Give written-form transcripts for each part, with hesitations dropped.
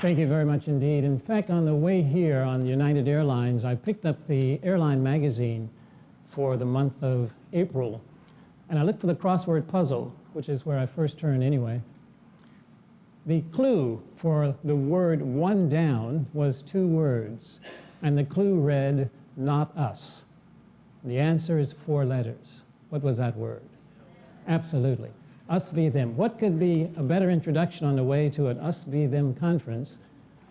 Thank you very much indeed. In fact, on the way here on United Airlines, I picked up the airline magazine for the month of April, and I looked for the crossword puzzle, which is where I first turned anyway. The clue for the word "one down" was 2 words, and the clue read, "not us." The answer is 4 letters. What was that word? Absolutely. Us v. them. What could be a better introduction on the way to an us v. them conference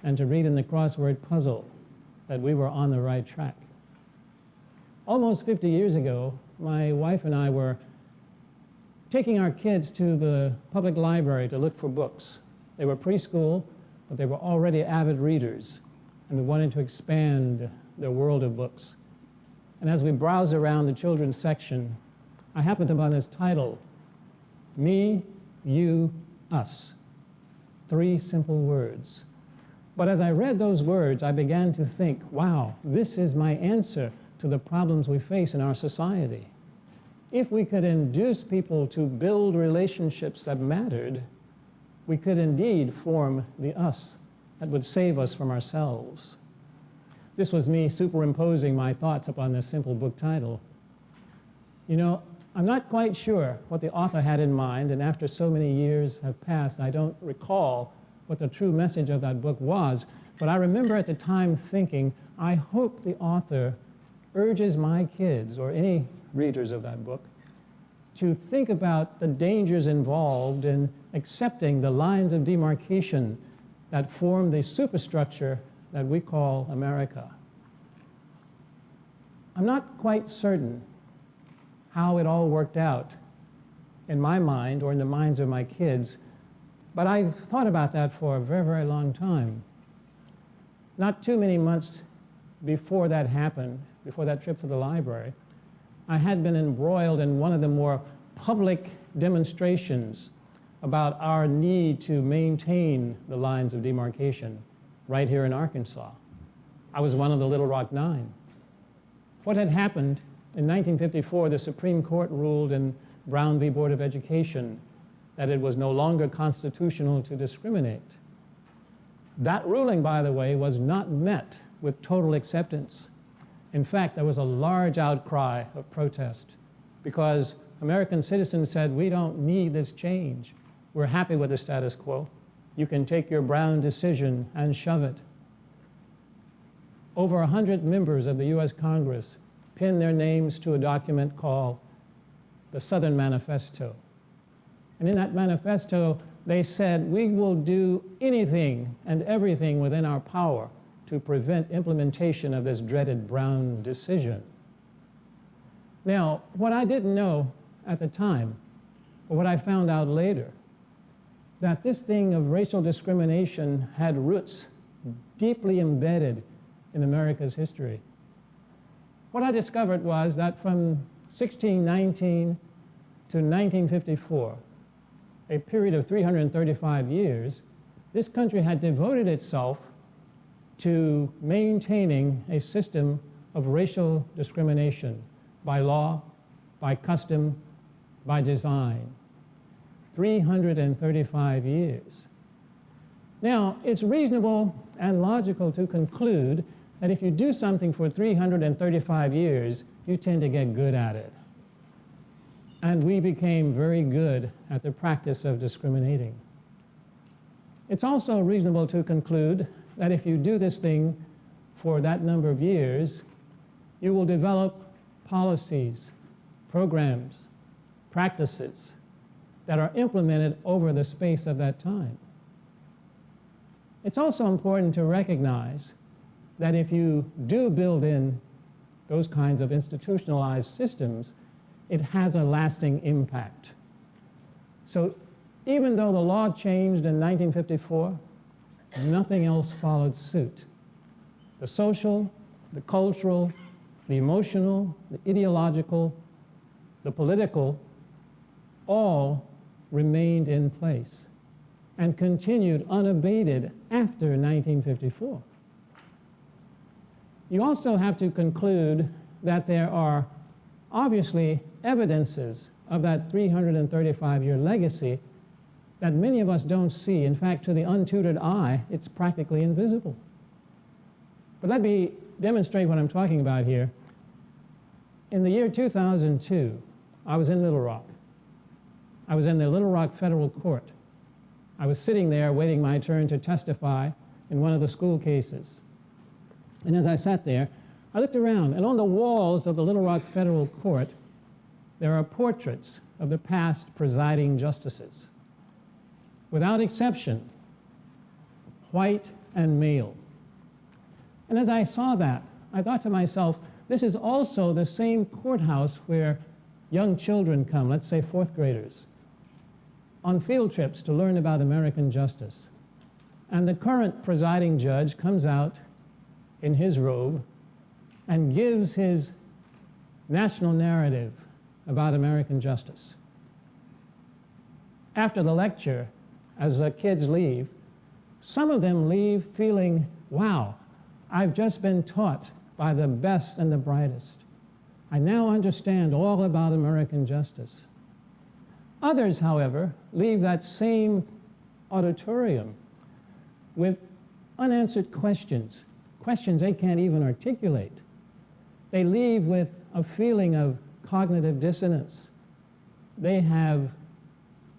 and to read in the crossword puzzle that we were on the right track? Almost 50 years ago, my wife and I were taking our kids to the public library to look for books. They were preschool, but they were already avid readers, and we wanted to expand their world of books. And as we browsed around the children's section, I happened upon this title, Me, You, Us. 3 simple words. But as I read those words, I began to think, wow, this is my answer to the problems we face in our society. If we could induce people to build relationships that mattered, we could indeed form the us that would save us from ourselves. This was me superimposing my thoughts upon this simple book title. You know, I'm not quite sure what the author had in mind, and after so many years have passed, I don't recall what the true message of that book was, but I remember at the time thinking, I hope the author urges my kids, or any readers of that book, to think about the dangers involved in accepting the lines of demarcation that form the superstructure that we call America. I'm not quite certain how it all worked out in my mind or in the minds of my kids, but I've thought about that for a very, very long time. Not too many months before that happened, before that trip to the library, I had been embroiled in one of the more public demonstrations about our need to maintain the lines of demarcation right here in Arkansas. I was one of the Little Rock Nine. What had happened in 1954, the Supreme Court ruled in Brown v. Board of Education that it was no longer constitutional to discriminate. That ruling, by the way, was not met with total acceptance. In fact, there was a large outcry of protest because American citizens said, we don't need this change. We're happy with the status quo. You can take your Brown decision and shove it. Over 100 members of the U.S. Congress pinned their names to a document called the Southern Manifesto. And in that manifesto, they said, we will do anything and everything within our power to prevent implementation of this dreaded Brown decision. Now, what I didn't know at the time, but what I found out later, that this thing of racial discrimination had roots deeply embedded in America's history. What I discovered was that from 1619 to 1954, a period of 335 years, this country had devoted itself to maintaining a system of racial discrimination by law, by custom, by design. 335 years. Now, it's reasonable and logical to conclude that if you do something for 335 years, you tend to get good at it. And we became very good at the practice of discriminating. It's also reasonable to conclude that if you do this thing for that number of years, you will develop policies, programs, practices that are implemented over the space of that time. It's also important to recognize that if you do build in those kinds of institutionalized systems, it has a lasting impact. So even though the law changed in 1954, nothing else followed suit. The social, the cultural, the emotional, the ideological, the political, all remained in place and continued unabated after 1954. You also have to conclude that there are obviously evidences of that 335-year legacy that many of us don't see. In fact, to the untutored eye, it's practically invisible. But let me demonstrate what I'm talking about here. In the year 2002, I was in Little Rock. I was in the Little Rock Federal Court. I was sitting there waiting my turn to testify in one of the school cases. And as I sat there, I looked around, and on the walls of the Little Rock Federal Court, there are portraits of the past presiding justices. Without exception, white and male. And as I saw that, I thought to myself, this is also the same courthouse where young children come, let's say fourth graders, on field trips to learn about American justice. And the current presiding judge comes out in his robe and gives his national narrative about American justice. After the lecture, as the kids leave, some of them leave feeling, wow, I've just been taught by the best and the brightest. I now understand all about American justice. Others, however, leave that same auditorium with unanswered questions, questions they can't even articulate. They leave with a feeling of cognitive dissonance. They have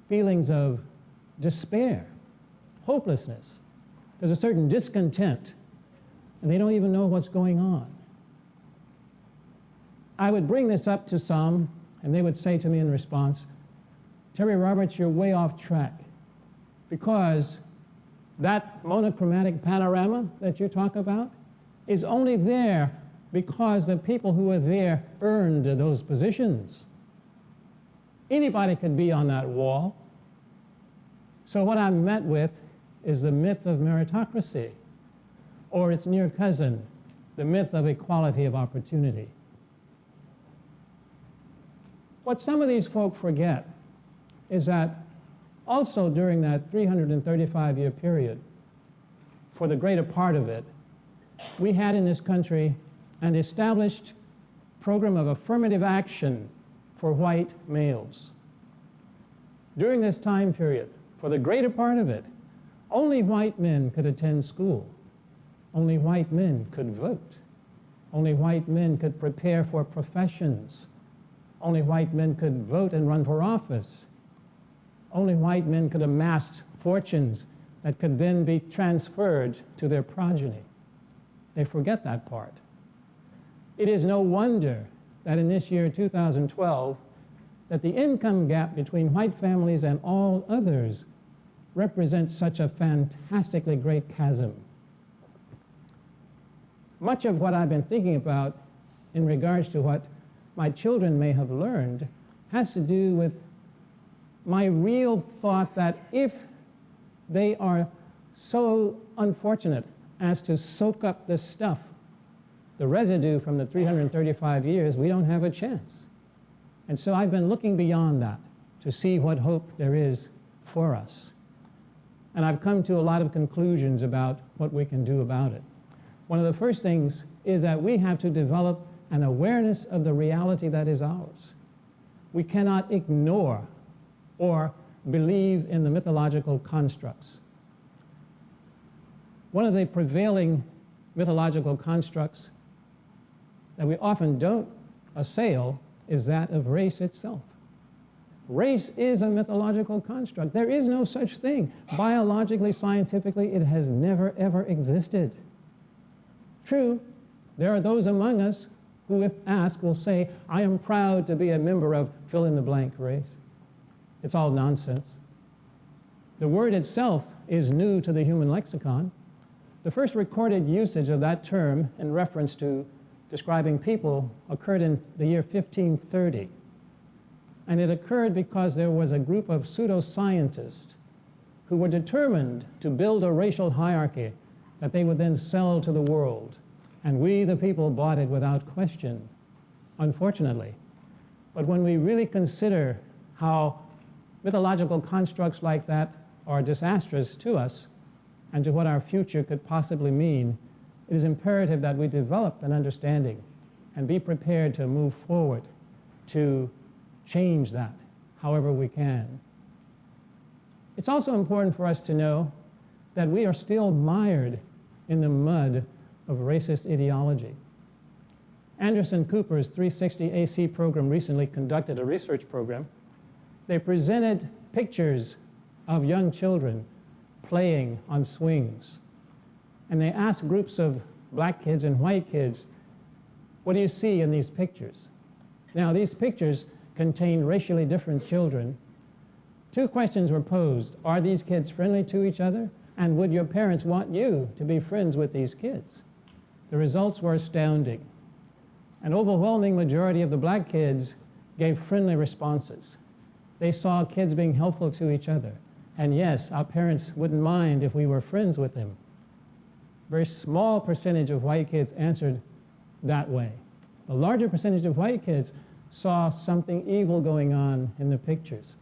feelings of despair, hopelessness. There's a certain discontent, and they don't even know what's going on. I would bring this up to some, and they would say to me in response, Terry Roberts, you're way off track, because that monochromatic panorama that you talk about is only there because the people who were there earned those positions. Anybody could be on that wall. So what I'm met with is the myth of meritocracy, or its near cousin, the myth of equality of opportunity. What some of these folk forget is that also during that 335-year period, for the greater part of it, we had in this country an established program of affirmative action for white males. During this time period, for the greater part of it, only white men could attend school. Only white men could vote. Only white men could prepare for professions. Only white men could vote and run for office. Only white men could amass fortunes that could then be transferred to their progeny. They forget that part. It is no wonder that in this year, 2012, that the income gap between white families and all others represents such a fantastically great chasm. Much of what I've been thinking about in regards to what my children may have learned has to do with my real thought that if they are so unfortunate as to soak up this stuff, the residue from the 335 years, we don't have a chance. And so I've been looking beyond that to see what hope there is for us. And I've come to a lot of conclusions about what we can do about it. One of the first things is that we have to develop an awareness of the reality that is ours. We cannot ignore or believe in the mythological constructs. One of the prevailing mythological constructs that we often don't assail is that of race itself. Race is a mythological construct. There is no such thing. Biologically, scientifically, it has never, ever existed. True, there are those among us who, if asked, will say, I am proud to be a member of fill-in-the-blank race. It's all nonsense. The word itself is new to the human lexicon. The first recorded usage of that term in reference to describing people occurred in the year 1530. And it occurred because there was a group of pseudoscientists who were determined to build a racial hierarchy that they would then sell to the world. And we, the people, bought it without question, unfortunately. But when we really consider how mythological constructs like that are disastrous to us and to what our future could possibly mean, it is imperative that we develop an understanding and be prepared to move forward to change that however we can. It's also important for us to know that we are still mired in the mud of racist ideology. Anderson Cooper's 360 AC program recently conducted a research program. They presented pictures of young children playing on swings. And they asked groups of black kids and white kids, what do you see in these pictures? Now, these pictures contain racially different children. Two questions were posed. Are these kids friendly to each other? And would your parents want you to be friends with these kids? The results were astounding. An overwhelming majority of the black kids gave friendly responses. They saw kids being helpful to each other. And yes, our parents wouldn't mind if we were friends with them. A very small percentage of white kids answered that way. The larger percentage of white kids saw something evil going on in the pictures.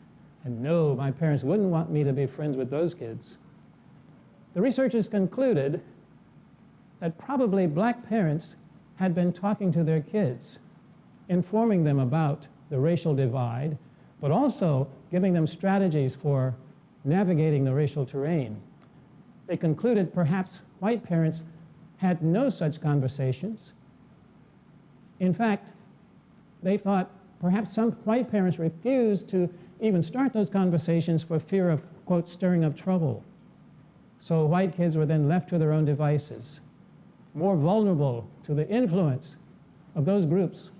And no, my parents wouldn't want me to be friends with those kids. The researchers concluded that probably black parents had been talking to their kids, informing them about the racial divide, but also giving them strategies for navigating the racial terrain. They concluded perhaps white parents had no such conversations. In fact, they thought perhaps some white parents refused to even start those conversations for fear of, quote, stirring up trouble. So white kids were then left to their own devices, more vulnerable to the influence of those groups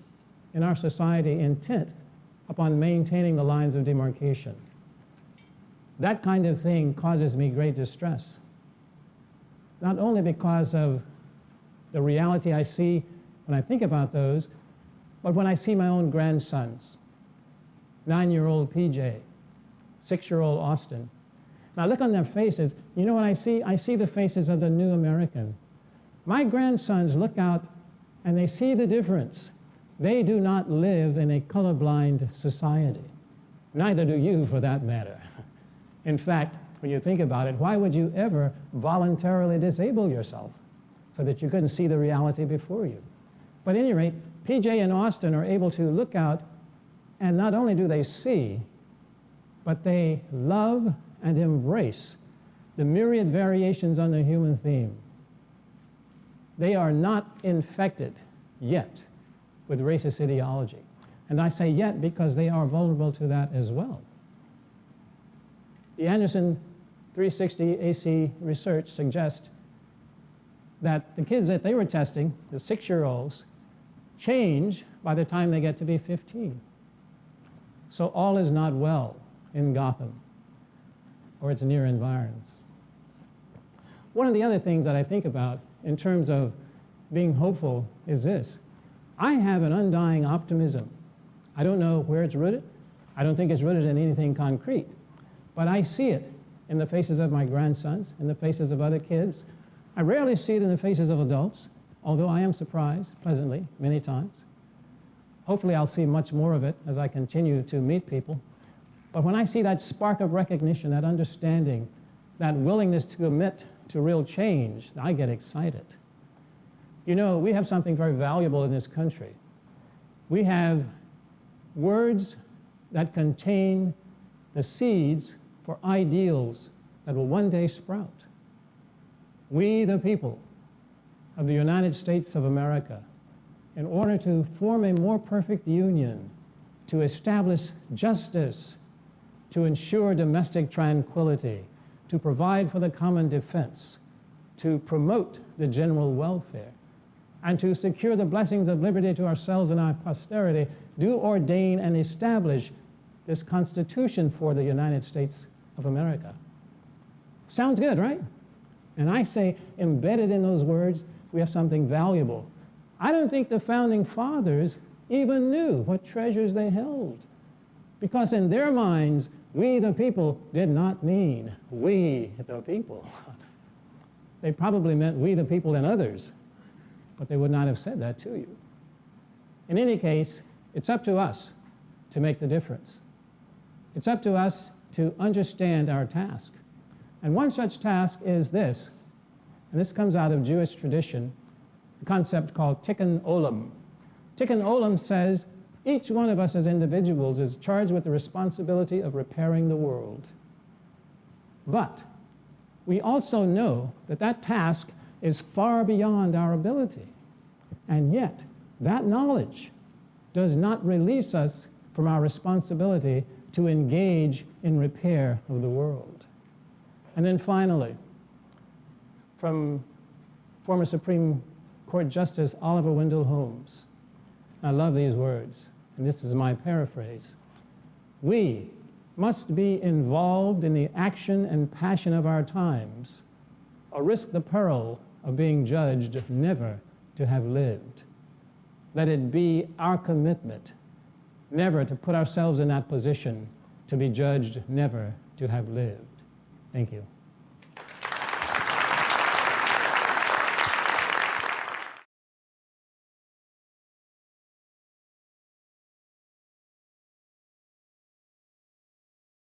in our society intent upon maintaining the lines of demarcation. That kind of thing causes me great distress, not only because of the reality I see when I think about those, but when I see my own grandsons, 9-year-old PJ, 6-year-old Austin. And I look on their faces, you know what I see? I see the faces of the new American. My grandsons look out and they see the difference. They do not live in a colorblind society. Neither do you, for that matter. In fact, when you think about it, why would you ever voluntarily disable yourself so that you couldn't see the reality before you? But at any rate, PJ and Austin are able to look out, and not only do they see, but they love and embrace the myriad variations on the human theme. They are not infected yet with racist ideology. And I say yet because they are vulnerable to that as well. The Anderson 360 AC research suggests that the kids that they were testing, the 6-year-olds, change by the time they get to be 15. So all is not well in Gotham or its near environs. One of the other things that I think about in terms of being hopeful is this. I have an undying optimism. I don't know where it's rooted. I don't think it's rooted in anything concrete. But I see it in the faces of my grandsons, in the faces of other kids. I rarely see it in the faces of adults, although I am surprised, pleasantly, many times. Hopefully I'll see much more of it as I continue to meet people. But when I see that spark of recognition, that understanding, that willingness to commit to real change, I get excited. You know, we have something very valuable in this country. We have words that contain the seeds for ideals that will one day sprout. We, the people of the United States of America, in order to form a more perfect union, to establish justice, to ensure domestic tranquility, to provide for the common defense, to promote the general welfare, and to secure the blessings of liberty to ourselves and our posterity, do ordain and establish this Constitution for the United States of America. Sounds good, right? And I say, embedded in those words, we have something valuable. I don't think the founding fathers even knew what treasures they held, because in their minds, we the people did not mean we the people. They probably meant we the people and others, but they would not have said that to you. In any case, it's up to us to make the difference. It's up to us to understand our task. And one such task is this, and this comes out of Jewish tradition, a concept called tikkun olam. Tikkun olam says each one of us as individuals is charged with the responsibility of repairing the world. But we also know that that task is far beyond our ability. And yet, that knowledge does not release us from our responsibility to engage in repair of the world. And then finally, from former Supreme Court Justice Oliver Wendell Holmes, I love these words, and this is my paraphrase. We must be involved in the action and passion of our times, or risk the peril of being judged never to have lived. Let it be our commitment never to put ourselves in that position to be judged never to have lived. Thank you.